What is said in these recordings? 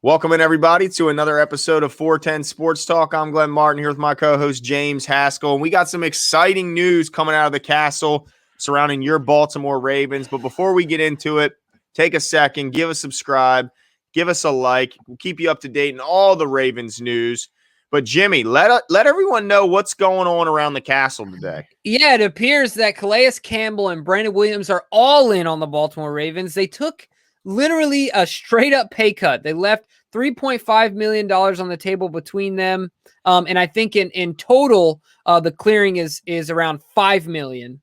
Welcome in, everybody, to another episode of 410 Sports Talk. I'm Glenn Martin here with my co-host James Haskell, and we got some exciting news coming out of the castle surrounding your Baltimore Ravens. But before we get into it, take a second, give us a subscribe, give us a like. We'll keep you up to date in all the Ravens news. But Jimmy, let everyone know what's going on around the castle today. Yeah, it appears that Calais, Campbell, and Brandon Williams are all in on the Baltimore Ravens. They took literally a straight-up pay cut. They left $3.5 million on the table between them. And I think in total, the clearing is around $5 million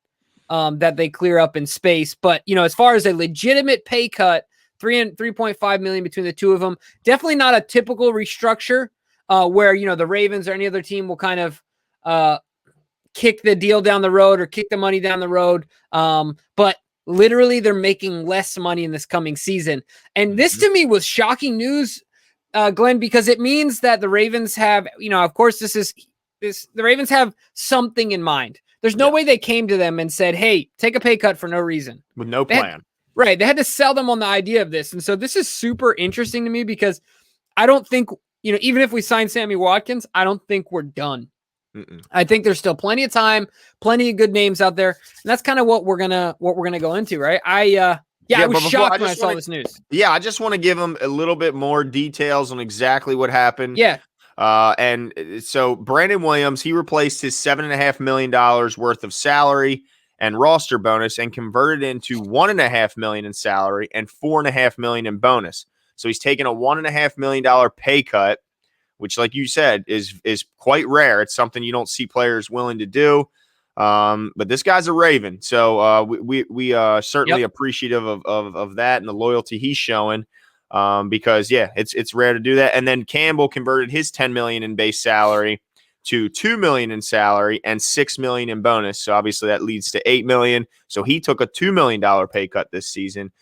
that they clear up in space. But, you know, as far as a legitimate pay cut, $3.5 million between the two of them, definitely not a typical restructure where, you know, the Ravens or any other team will kind of kick the deal down the road or kick the money down the road. But literally they're making less money in this coming season. And this to me was shocking news, Glenn, because it means that the Ravens have, you know, of course the Ravens have something in mind. There's no way they came to them and said, hey, take a pay cut for no reason. With no plan. Right. They had to sell them on the idea of this. And so this is super interesting to me because I don't think, you know, even if we sign Sammy Watkins, I don't think we're done. I think there's still plenty of time, plenty of good names out there. And that's kind of what we're gonna go into, right? I was shocked when I saw this news. Yeah, I just want to give them a little bit more details on exactly what happened. Yeah. And so Brandon Williams, he replaced his $7.5 million worth of salary and roster bonus and converted into $1.5 million in salary and $4.5 million in bonus. So he's taking a $1.5 million pay cut, which, like you said, is quite rare. It's something you don't see players willing to do. But this guy's a Raven, so we certainly appreciative of that and the loyalty he's showing. Because it's rare to do that. And then Campbell converted his $10 million in base salary to $2 million in salary and $6 million in bonus. So obviously that leads to $8 million. So he took a $2 million pay cut this season.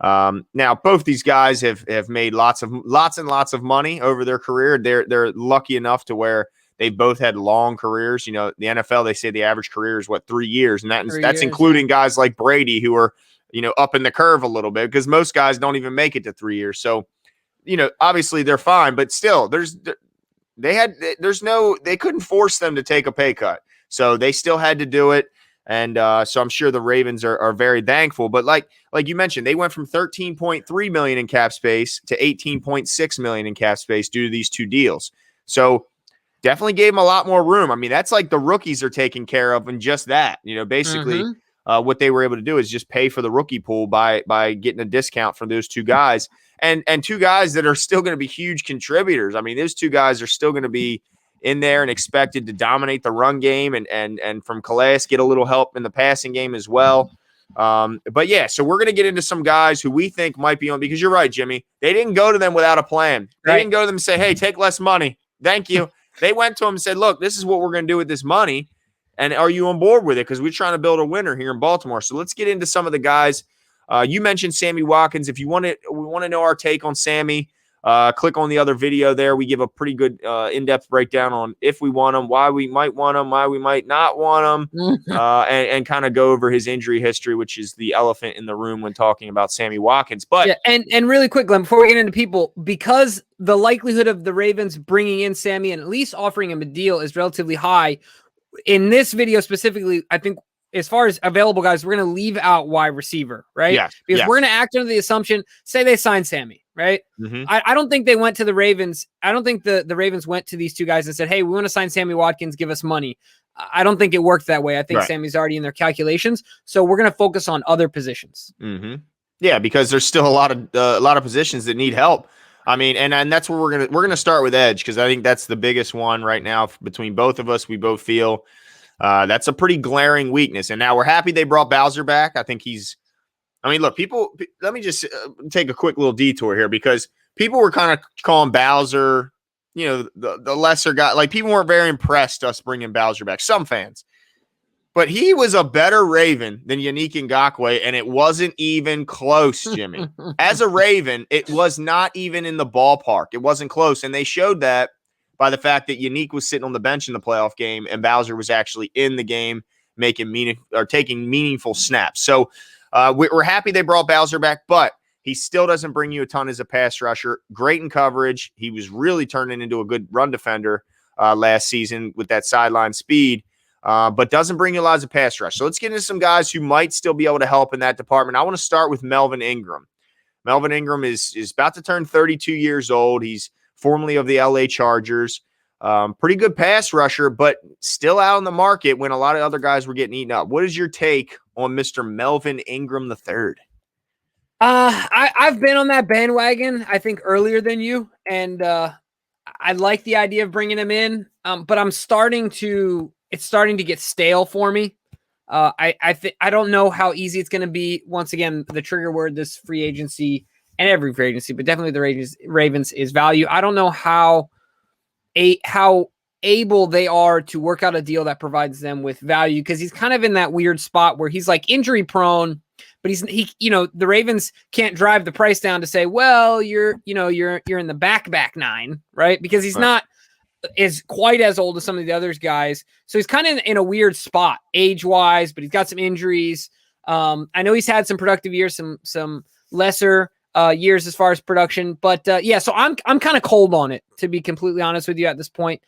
Now both these guys have made lots and lots of money over their career. They're lucky enough to where they both had long careers. You know, the NFL, they say the average career is 3 years, and that's including guys like Brady who are, you know, up in the curve a little bit because most guys don't even make it to 3 years. So, you know, obviously they're fine, but still they couldn't force them to take a pay cut. So they still had to do it. And so I'm sure the Ravens are very thankful. But like you mentioned, they went from $13.3 million in cap space to $18.6 million in cap space due to these two deals. So definitely gave them a lot more room. I mean, that's like the rookies are taken care of in just that. You know, basically what they were able to do is just pay for the rookie pool by getting a discount from those two guys. And two guys that are still going to be huge contributors. I mean, those two guys are still going to be in there and expected to dominate the run game and from Calais get a little help in the passing game as well. But yeah, so we're going to get into some guys who we think might be on, because you're right, Jimmy. They didn't go to them without a plan. They didn't go to them and say, hey, take less money. Thank you. They went to them and said, look, this is what we're going to do with this money. And are you on board with it? Because we're trying to build a winner here in Baltimore. So let's get into some of the guys. You mentioned Sammy Watkins. If we want to know our take on Sammy, click on the other video there. We give a pretty good in-depth breakdown on if we want him, why we might want him, why we might not want him, and kind of go over his injury history, which is the elephant in the room when talking about Sammy Watkins. But and really quick, Glenn, before we get into people, because the likelihood of the Ravens bringing in Sammy and at least offering him a deal is relatively high, in this video specifically, I think as far as available guys, we're going to leave out wide receiver, right? Yes. Because we're going to act under the assumption, say they sign Sammy, right? I don't think they went to the Ravens. I don't think the Ravens went to these two guys and said, hey, we want to sign Sammy Watkins, give us money. I don't think it worked that way. I think Sammy's already in their calculations. So we're going to focus on other positions. Yeah, because there's still a lot of positions that need help. I mean, and that's where we're gonna start with edge, because I think that's the biggest one right now between both of us. We both feel that's a pretty glaring weakness. And now we're happy they brought Bowser back. I think look, let me just take a quick little detour here, because people were kind of calling Bowser, you know, the lesser guy. Like, people weren't very impressed us bringing Bowser back. Some fans. But he was a better Raven than Yannick Ngakoue, and it wasn't even close, Jimmy. As a Raven, it was not even in the ballpark. It wasn't close, and they showed that by the fact that Yannick was sitting on the bench in the playoff game, and Bowser was actually in the game taking meaningful snaps. So we're happy they brought Bowser back, but He still doesn't bring you a ton as a pass rusher. Great in coverage. He was really turning into a good run defender last season with that sideline speed, but doesn't bring you a lot as a pass rush. So let's get into some guys who might still be able to help in that department. I want to start with Melvin Ingram. Melvin Ingram is about to turn 32 years old. He's formerly of the LA Chargers. Pretty good pass rusher, but still out in the market when a lot of other guys were getting eaten up. What is your take on Mr. Melvin Ingram III? I've been on that bandwagon, I think, earlier than you, and I like the idea of bringing him in, but it's starting to get stale for me. I don't know how easy it's going to be. Once again, the trigger word this free agency and every free agency, but definitely the Ravens is value. I don't know how able they are to work out a deal that provides them with value, because he's kind of in that weird spot where he's like injury prone, but the Ravens can't drive the price down to say, well, you're in the back nine, right? Because he's not is quite as old as some of the other guys. So he's kind of in a weird spot age-wise, but he's got some injuries. I know he's had some productive years, some lesser years as far as production, but so I'm kind of cold on it, to be completely honest with you at this point.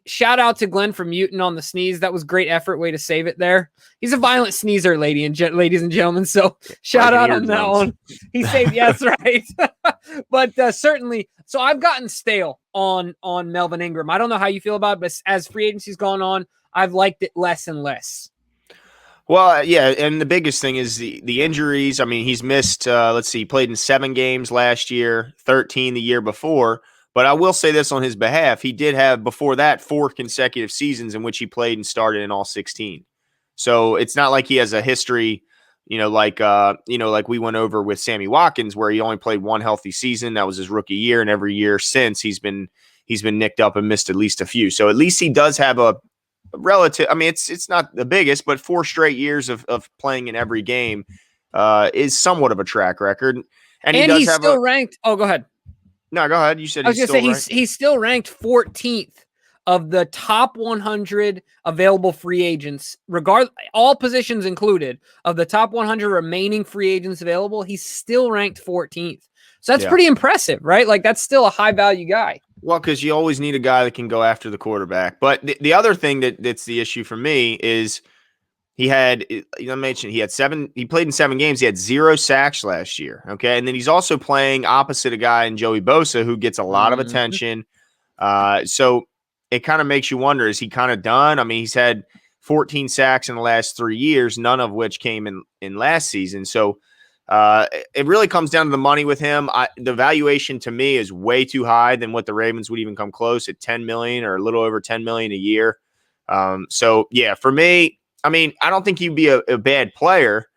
Shout out to Glenn for muting on the sneeze. That was great effort. Way to save it there. He's a violent sneezer, ladies and gentlemen. So shout out on that one. He saved. Yes, right. But certainly. So I've gotten stale on Melvin Ingram. I don't know how you feel about it, but as free agency's gone on, I've liked it less and less. Well, yeah, and the biggest thing is the injuries. I mean, he's missed, he played in 7 games last year, 13 the year before. But I will say this on his behalf. He did have, before that, 4 consecutive seasons in which he played and started in all 16. So it's not like he has a history, like we went over with Sammy Watkins, where he only played 1 healthy season. That was his rookie year. And every year since, he's been nicked up and missed at least a few. So at least he does have a relative. I mean, it's not the biggest, but 4 straight years of playing in every game is somewhat of a track record. And he does he's have still ranked. Oh, go ahead. No, go ahead. You said I was going to say he's still ranked 14th of the top 100 available free agents, all positions included. Of the top 100 remaining free agents available, he's still ranked 14th. So that's pretty impressive, right? Like, that's still a high value guy. Well, because you always need a guy that can go after the quarterback. But the other thing that's the issue for me is he played in 7 games. He had 0 sacks last year. Okay. And then he's also playing opposite a guy in Joey Bosa, who gets a lot of attention. So it kind of makes you wonder, is he kind of done? I mean, he's had 14 sacks in the last 3 years, none of which came in last season. So it really comes down to the money with him. The valuation to me is way too high than what the Ravens would even come close at, 10 million or a little over 10 million a year. So yeah, for me, I mean, I don't think he'd be a bad player,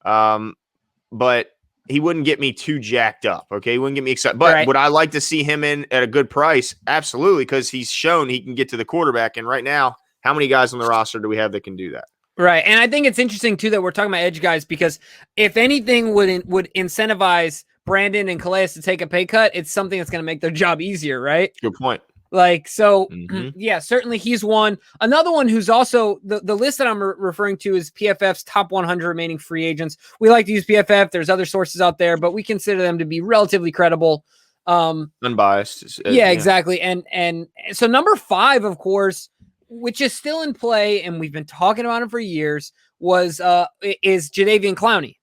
but he wouldn't get me too jacked up. Okay. He wouldn't get me excited, but would I like to see him in at a good price? Absolutely. Because he's shown he can get to the quarterback. And right now, how many guys on the roster do we have that can do that? Right. And I think it's interesting too, that we're talking about edge guys, because if anything would incentivize Brandon and Calais to take a pay cut, it's something that's going to make their job easier. Right. Good point. Like, so yeah, certainly he's one. Another one who's also the list that I'm referring to is PFF's top 100 remaining free agents. We like to use PFF. There's other sources out there, but we consider them to be relatively credible. Unbiased. Yeah, exactly. And so number 5, of course, which is still in play, and we've been talking about him for years, is Jadeveon Clowney.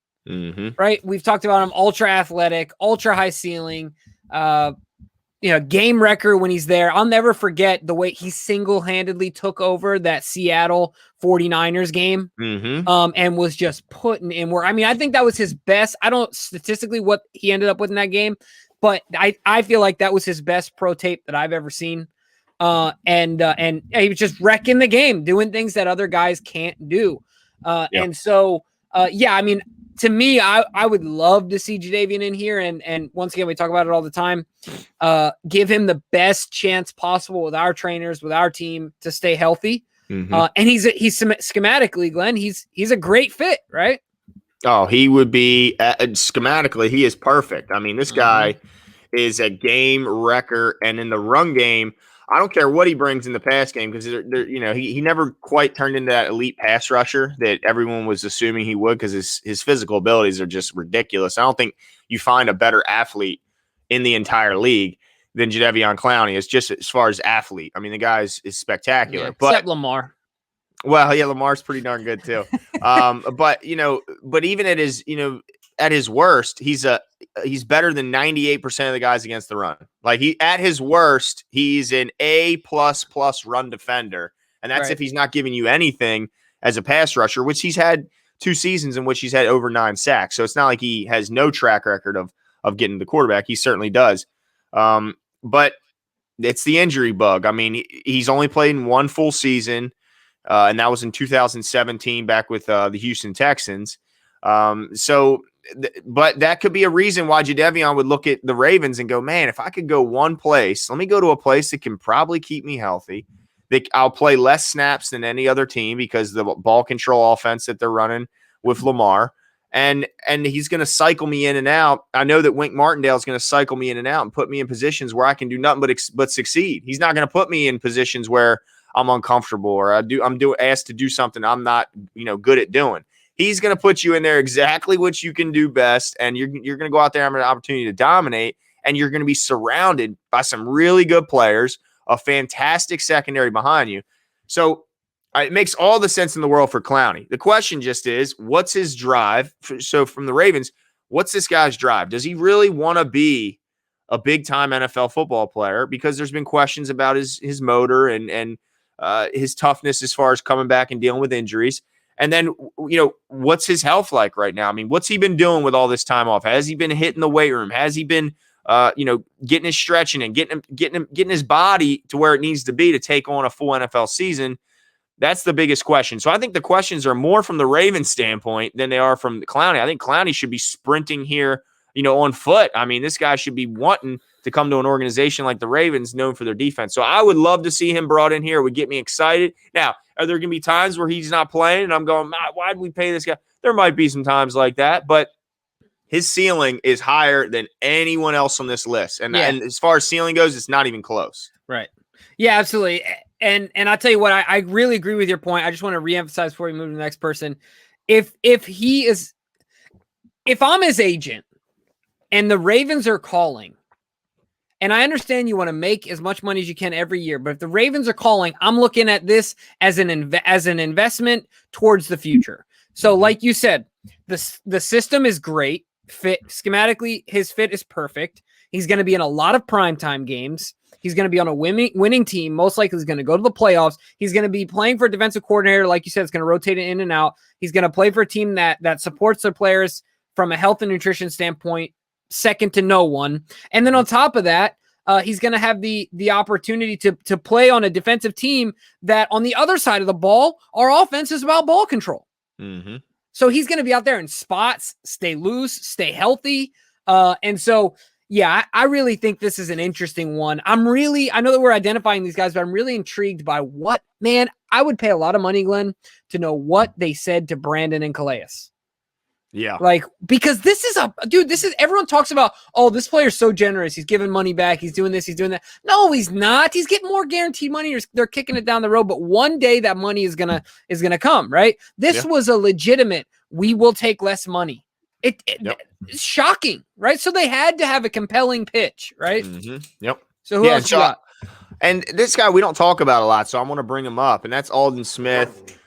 Right? We've talked about him, ultra athletic, ultra high ceiling, game wrecker when he's there. I'll never forget the way he single-handedly took over that Seattle 49ers game and was just putting in work. I mean, I think that was his best. I don't statistically what he ended up with in that game, but I feel like that was his best pro tape that I've ever seen. And he was just wrecking the game, doing things that other guys can't do. And so, I mean, to me, I would love to see Jadeveon in here. And once again, we talk about it all the time. Give him the best chance possible with our trainers, with our team, to stay healthy. And he's schematically, Glenn, he's a great fit, right? Oh, he would be schematically. He is perfect. I mean, this guy is a game wrecker. And in the run game, I don't care what he brings in the pass game because he never quite turned into that elite pass rusher that everyone was assuming he would because his physical abilities are just ridiculous. I don't think you find a better athlete in the entire league than Jadeveon Clowney. It's just as far as athlete. I mean, the guy is spectacular. Yeah, but except Lamar. Well, yeah, Lamar's pretty darn good too. But even at his worst, he's better than 98% of the guys against the run. Like at his worst, he's an A++ run defender. And that's if he's not giving you anything as a pass rusher, which he's had 2 seasons in which he's had over 9 sacks. So it's not like he has no track record of getting the quarterback. He certainly does. But it's the injury bug. I mean, he's only played in 1 full season. And that was in 2017 back with the Houston Texans. But that could be a reason why Jadeveon would look at the Ravens and go, man, if I could go one place, let me go to a place that can probably keep me healthy. I'll play less snaps than any other team because the ball control offense that they're running with Lamar. And he's going to cycle me in and out. I know that Wink Martindale is going to cycle me in and out and put me in positions where I can do nothing but succeed. He's not going to put me in positions where I'm uncomfortable or I'm asked to do something I'm not, good at doing. He's going to put you in there exactly what you can do best, and you're going to go out there and have an opportunity to dominate, and you're going to be surrounded by some really good players, a fantastic secondary behind you. So it makes all the sense in the world for Clowney. The question just is, what's his drive? So from the Ravens, what's this guy's drive? Does he really want to be a big-time NFL football player? Because there's been questions about his motor and his toughness as far as coming back and dealing with injuries. And then, what's his health like right now? I mean, what's he been doing with all this time off? Has he been hitting the weight room? Has he been, getting his stretching and getting his body to where it needs to be to take on a full NFL season? That's the biggest question. So I think the questions are more from the Ravens standpoint than they are from Clowney. I think Clowney should be sprinting here, on foot. I mean, this guy should be wanting to come to an organization like the Ravens known for their defense. So I would love to see him brought in here. It would get me excited. Now, are there going to be times where he's not playing and I'm going, why did we pay this guy? There might be some times like that, but his ceiling is higher than anyone else on this list. And as far as ceiling goes, it's not even close. Right. Yeah, absolutely. And I'll tell you what, I really agree with your point. I just want to reemphasize before we move to the next person. If I'm his agent and the Ravens are calling, and I understand you want to make as much money as you can every year, but if the Ravens are calling, I'm looking at this as an investment towards the future. So like you said, the system is great. Fit schematically, his fit is perfect. He's going to be in a lot of primetime games. He's going to be on a winning team. Most likely he's going to go to the playoffs. He's going to be playing for a defensive coordinator. Like you said, it's going to rotate it in and out. He's going to play for a team that supports their players from a health and nutrition standpoint, second to no one. And then on top of that, he's going to have the opportunity to play on a defensive team that on the other side of the ball, our offense is about ball control. Mm-hmm. So he's going to be out there in spots, stay loose, stay healthy. And so, yeah, I really think this is an interesting one. I know that we're identifying these guys, but I'm really intrigued by I would pay a lot of money, Glenn, to know what they said to Brandon and Calais. Yeah. Because everyone talks about, this player's so generous. He's giving money back. He's doing this. He's doing that. No, he's not. He's getting more guaranteed money. They're kicking it down the road, but one day that money is going to come, right? This was a legitimate, we will take less money. It's shocking, right? So they had to have a compelling pitch, right? Mm-hmm. Yep. So who else you got? And this guy we don't talk about a lot, so I want to bring him up, and that's Aldon Smith,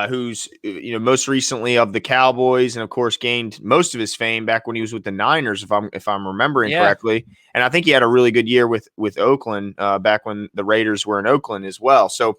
who's most recently of the Cowboys, and of course gained most of his fame back when he was with the Niners, if I'm remembering correctly. And I think he had a really good year with Oakland back when the Raiders were in Oakland as well. So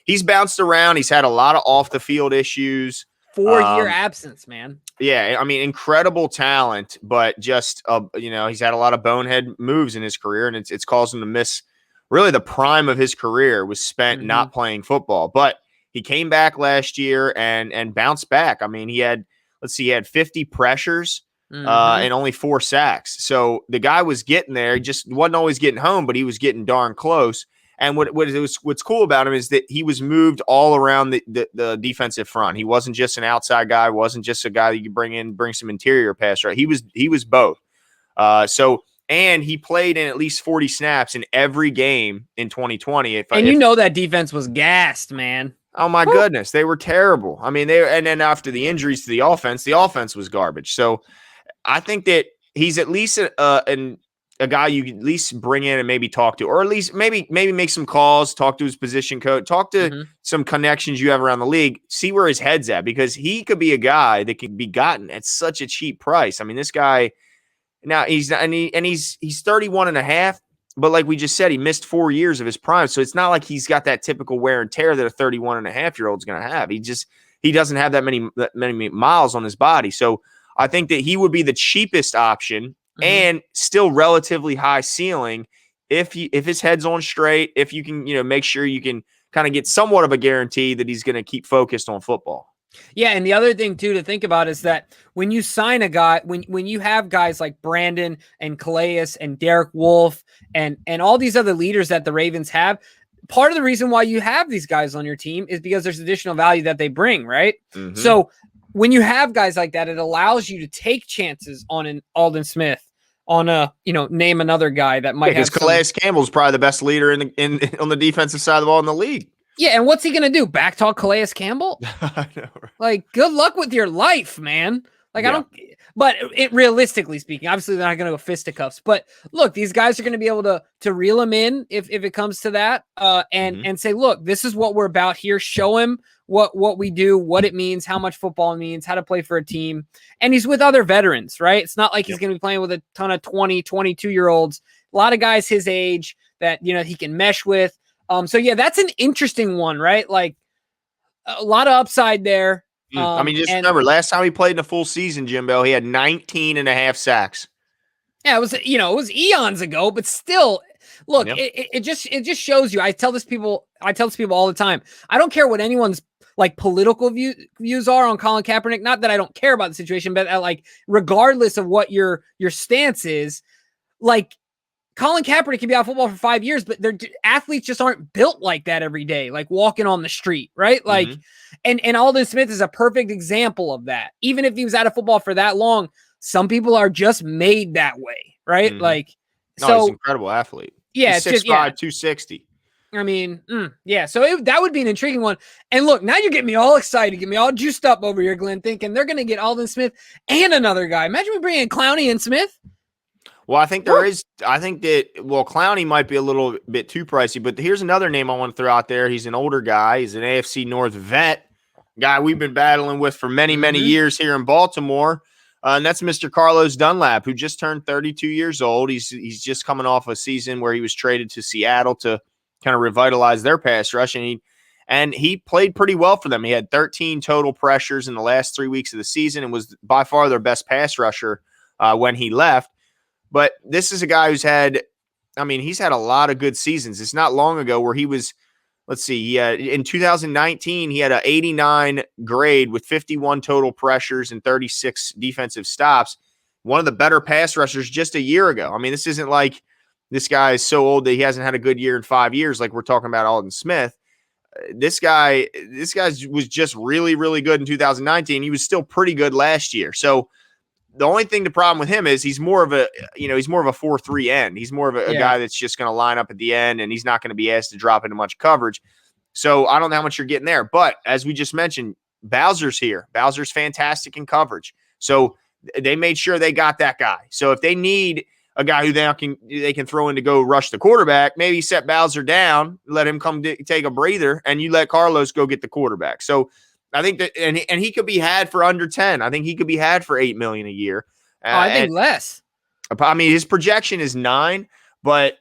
he's bounced around. He's had a lot of off the field issues. 4-year absence, man. Yeah, I mean, incredible talent, but just he's had a lot of bonehead moves in his career, and it's caused him to miss. Really, the prime of his career was spent not playing football, but he came back last year and bounced back. I mean, he had 50 pressures and only 4 sacks. So the guy was getting there. He just wasn't always getting home, but he was getting darn close. And what's cool about him is that he was moved all around the defensive front. He wasn't just an outside guy. Wasn't just a guy that you could bring some interior pass rush. He was both. So and he played in at least 40 snaps in every game in 2020. That defense was gassed, man. Oh my goodness, they were terrible. I mean, and then after the injuries to the offense was garbage. So I think that he's at least a guy you can at least bring in and maybe talk to, or at least maybe make some calls, talk to his position coach, talk to some connections you have around the league, see where his head's at, because he could be a guy that could be gotten at such a cheap price. I mean, this guy now he's 31 and a half, but like we just said, he missed 4 years of his prime. So it's not like he's got that typical wear and tear that a 31 and a half year old is going to have. He doesn't have that many miles on his body. So I think that he would be the cheapest option and still relatively high ceiling if his head's on straight, if you can, make sure you can kind of get somewhat of a guarantee that he's going to keep focused on football. Yeah, and the other thing too to think about is that when you sign a guy, when you have guys like Brandon and Calais and Derek Wolfe and all these other leaders that the Ravens have, part of the reason why you have these guys on your team is because there's additional value that they bring, right? So when you have guys like that, it allows you to take chances on an Aldon Smith, on name another guy that might have. Because Calais Campbell's probably the best leader on the defensive side of the ball in the league. Yeah, and what's he gonna do? Backtalk Calais Campbell? I know, right? Like, good luck with your life, man. Like, yeah. But realistically speaking, obviously they're not gonna go fisticuffs. But look, these guys are gonna be able to reel him in if it comes to that, and say, look, this is what we're about here. Show him what we do, what it means, how much football means, how to play for a team. And he's with other veterans, right? It's not like he's gonna be playing with a ton of 20, 22-year-olds. A lot of guys his age that he can mesh with. So yeah, that's an interesting one, right? Like a lot of upside there. I mean, just remember, last time he played in a full season, Jimbo, he had 19 and a half sacks. Yeah, it was eons ago, but still, look, it just shows you. I tell this people all the time. I don't care what anyone's like political views are on Colin Kaepernick. Not that I don't care about the situation, but like regardless of what your stance is, like Colin Kaepernick can be out of football for 5 years, but their athletes just aren't built like that every day, like walking on the street, right? Like, and Aldon Smith is a perfect example of that. Even if he was out of football for that long, some people are just made that way, right? Like, he's an incredible athlete. Yeah, he's 6'5", 260. I mean, yeah. So that would be an intriguing one. And look, now you're getting me all excited, get me all juiced up over here, Glenn, thinking they're going to get Aldon Smith and another guy. Imagine we bring in Clowney and Smith. Well, I think Clowney might be a little bit too pricey, but here's another name I want to throw out there. He's an older guy. He's an AFC North vet, guy we've been battling with for many, many years here in Baltimore. And that's Mr. Carlos Dunlap, who just turned 32 years old. He's just coming off a season where he was traded to Seattle to kind of revitalize their pass rush, and he played pretty well for them. He had 13 total pressures in the last 3 weeks of the season and was by far their best pass rusher when he left. But this is a guy he's had a lot of good seasons. It's not long ago where he was, in 2019, he had an 89 grade with 51 total pressures and 36 defensive stops. One of the better pass rushers just a year ago. I mean, this isn't like this guy is so old that he hasn't had a good year in 5 years like we're talking about Aldon Smith. This guy was just really, really good in 2019. He was still pretty good last year. So the only the problem with him is he's more of a 4-3 end. He's more of a guy that's just going to line up at the end, and he's not going to be asked to drop into much coverage. So I don't know how much you're getting there. But as we just mentioned, Bowser's here. Bowser's fantastic in coverage. So they made sure they got that guy. So if they need a guy who they can throw in to go rush the quarterback, maybe set Bowser down, let him come take a breather, and you let Carlos go get the quarterback. So I think that, and he could be had for under 10. I think he could be had for $8 million a year. I think less. I mean, his projection is 9, but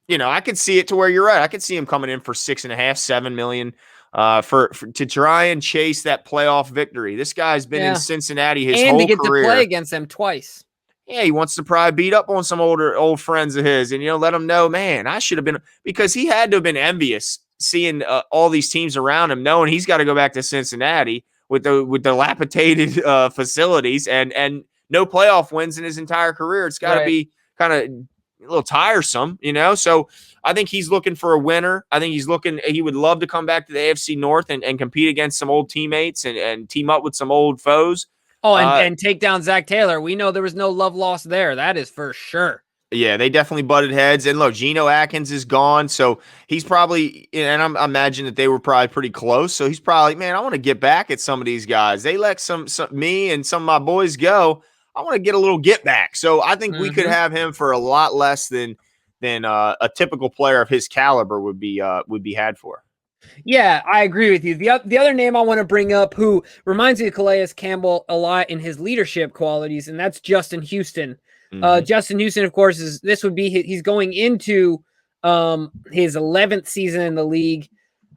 I could see it to where you're at. I could see him coming in for 6.5, $7 million to try and chase that playoff victory. This guy's been in Cincinnati his whole career. And to get to play against them twice. Yeah, he wants to probably beat up on some old friends of his and, let them know, man, I should have been, because he had to have been envious seeing all these teams around him, knowing he's got to go back to Cincinnati with the dilapidated facilities and no playoff wins in his entire career. It's got to be kind of a little tiresome, So I think he's looking for a winner. I think he would love to come back to the AFC North and compete against some old teammates and team up with some old foes. Oh, and take down Zach Taylor. We know there was no love lost there. That is for sure. Yeah, they definitely butted heads. And look, Geno Atkins is gone, so he's probably, and I imagine that they were probably pretty close. So he's probably, man, I want to get back at some of these guys. They let some me and some of my boys go. I want to get a little get back. So I think we could have him for a lot less than a typical player of his caliber would be had for. Yeah, I agree with you. The other name I want to bring up who reminds me of Calais Campbell a lot in his leadership qualities, and that's Justin Houston. Justin Houston, of course, he's going into his 11th season in the league.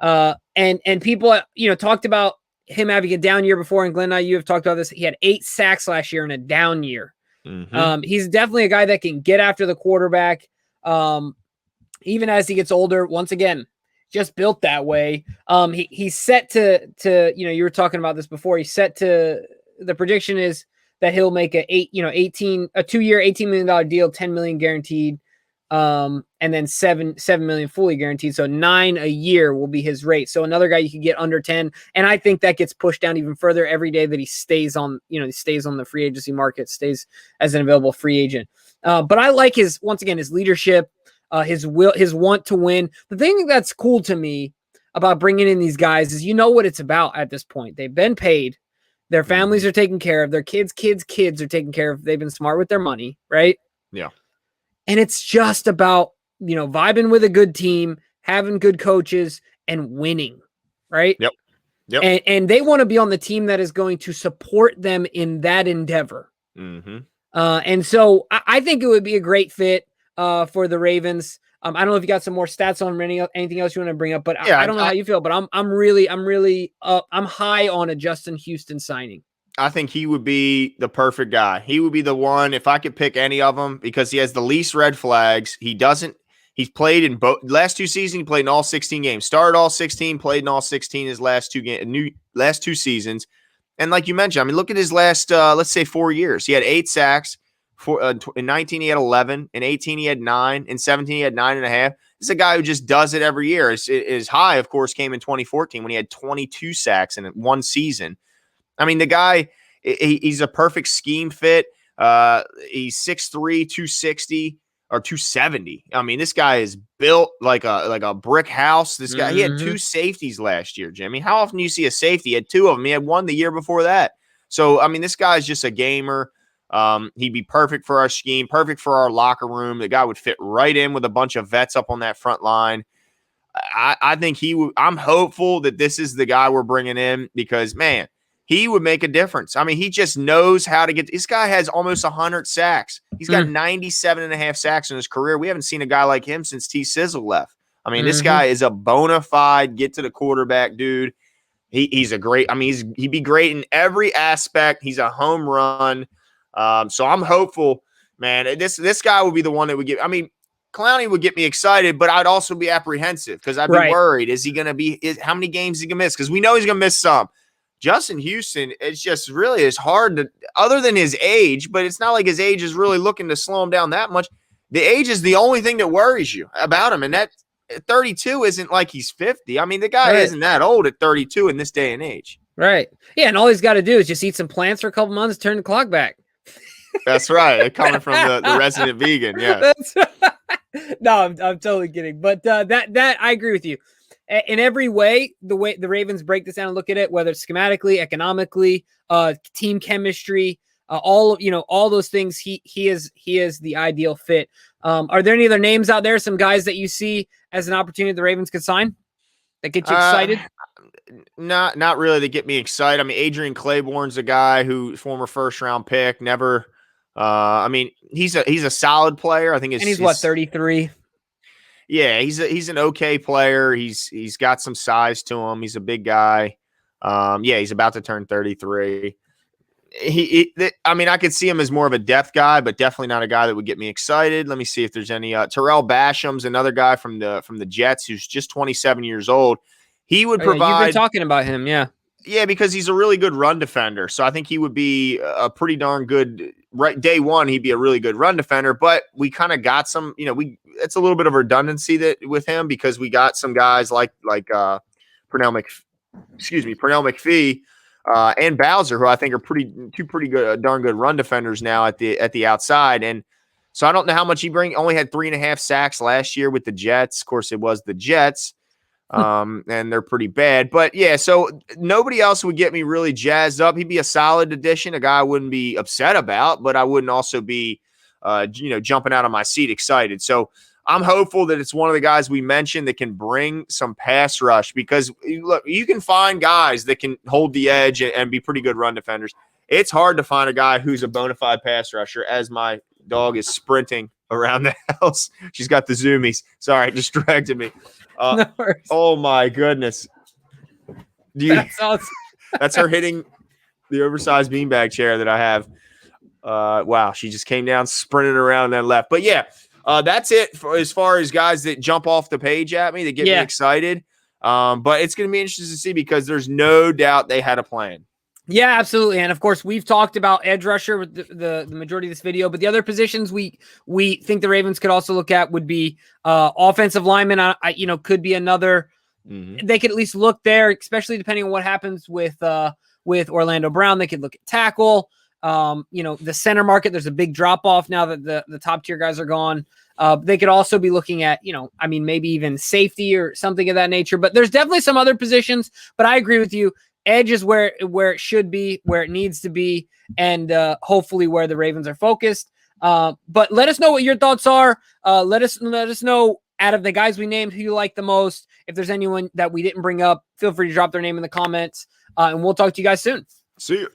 And people, talked about him having a down year before, and Glenn and I, you have talked about this. He had 8 sacks last year in a down year. He's definitely a guy that can get after the quarterback. Even as he gets older, once again, just built that way. He's set to, you were talking about this before. He's set to, the prediction is that he'll make a 2-year, $18 million deal, $10 million guaranteed. And then $7 million fully guaranteed. So 9 a year will be his rate. So another guy you could get under 10. And I think that gets pushed down even further every day that he stays on the free agency market, stays as an available free agent. But I like his leadership, his want to win. The thing that's cool to me about bringing in these guys is what it's about at this point. They've been paid. Their families are taken care of. Their kids are taken care of. They've been smart with their money, right? Yeah. And it's just about, vibing with a good team, having good coaches, and winning, right? Yep. And they want to be on the team that is going to support them in that endeavor. And so I think it would be a great fit for the Ravens. I don't know if you got some more stats on anything else you want to bring up, but yeah, I don't know how you feel, but I'm really I'm high on a Justin Houston signing. I think he would be the perfect guy. He would be the one if I could pick any of them because he has the least red flags. He's played in both last 2 seasons. He played in all 16 games. Started all 16, played in all 16 his last 2 seasons. And like you mentioned, look at his last let's say 4 years. He had 8 sacks. In 19 he had 11. In 18 he had 9. In 17 he had 9.5. This is a guy who just does it every year. His high, of course, came in 2014 when he had 22 sacks in one season. The guy, he's a perfect scheme fit. He's 6'3", 260 or 270. This guy is built like a brick house. This guy, he had 2 safeties last year, Jimmy. How often do you see a safety? He had 2 of them. He had 1 the year before that. So, this guy's just a gamer. He'd be perfect for our scheme, perfect for our locker room. The guy would fit right in with a bunch of vets up on that front line. I think he would. I'm hopeful that this is the guy we're bringing in because, man, he would make a difference. He just knows how to get – this guy has almost 100 sacks. He's got 97.5 sacks in his career. We haven't seen a guy like him since T. Sizzle left. This guy is a bona fide get-to-the-quarterback dude. He's a great – he'd be great in every aspect. He's a home run. So I'm hopeful, man. This guy would be the one that would get – Clowney would get me excited, but I'd also be apprehensive because I'd be worried. Is he going to be – how many games is he going to miss? Because we know he's going to miss some. Justin Houston, it's hard to, other than his age, but it's not like his age is really looking to slow him down that much. The age is the only thing that worries you about him. And that 32 isn't like he's 50. The guy isn't that old at 32 in this day and age. Right. Yeah. And all he's got to do is just eat some plants for a couple months, turn the clock back. That's right. Coming from the resident vegan. Yeah. No, I'm totally kidding. But that I agree with you. In every way, the way the Ravens break this down and look at it, whether it's schematically, economically, team chemistry, all those things, he is the ideal fit. Are there any other names out there? Some guys that you see as an opportunity the Ravens could sign that get you excited? Not really to get me excited. Adrian Claiborne's a guy who former first round pick, never. He's a solid player. I think he's 33. Yeah, he's an okay player. He's got some size to him. He's a big guy. He's about to turn 33. I could see him as more of a depth guy, but definitely not a guy that would get me excited. Let me see if there's any. Terrell Basham's another guy from the Jets who's just 27 years old. He would provide. You've been talking about him, yeah. Yeah, because he's a really good run defender. So I think he would be a pretty darn good right day one. He'd be a really good run defender, but we kind of got some, it's a little bit of redundancy that with him because we got some guys like Pernell McPhee and Bowser, who I think are two pretty good, darn good run defenders now at the outside. And So I don't know how much he only had 3.5 sacks last year with the Jets. Of course, it was the Jets. And they're pretty bad. But yeah, so nobody else would get me really jazzed up. He'd be a solid addition, a guy I wouldn't be upset about, but I wouldn't also be jumping out of my seat excited. So I'm hopeful that it's one of the guys we mentioned that can bring some pass rush, because look, you can find guys that can hold the edge and be pretty good run defenders. It's hard to find a guy who's a bona fide pass rusher, as my dog is sprinting around the house. She's got the zoomies. Sorry, it distracted me. No Oh my goodness. That's awesome. That's her hitting the oversized beanbag chair that I have. Wow, she just came down, sprinted around, and then left. But yeah, that's it as far as guys that jump off the page at me that get me excited. But it's going to be interesting to see, because there's no doubt they had a plan. Yeah, absolutely. And of course, we've talked about edge rusher with the majority of this video, but the other positions we think the Ravens could also look at would be offensive lineman. Could be another. Mm-hmm. They could at least look there, especially depending on what happens with Orlando Brown. They could look at tackle. The center market, there's a big drop off now that the top tier guys are gone. They could also be looking at, maybe even safety or something of that nature. But there's definitely some other positions. But I agree with you. Edge is where it should be, where it needs to be, and hopefully where the Ravens are focused. But let us know what your thoughts are. Let us know, out of the guys we named, who you like the most. If there's anyone that we didn't bring up, feel free to drop their name in the comments, and we'll talk to you guys soon. See you.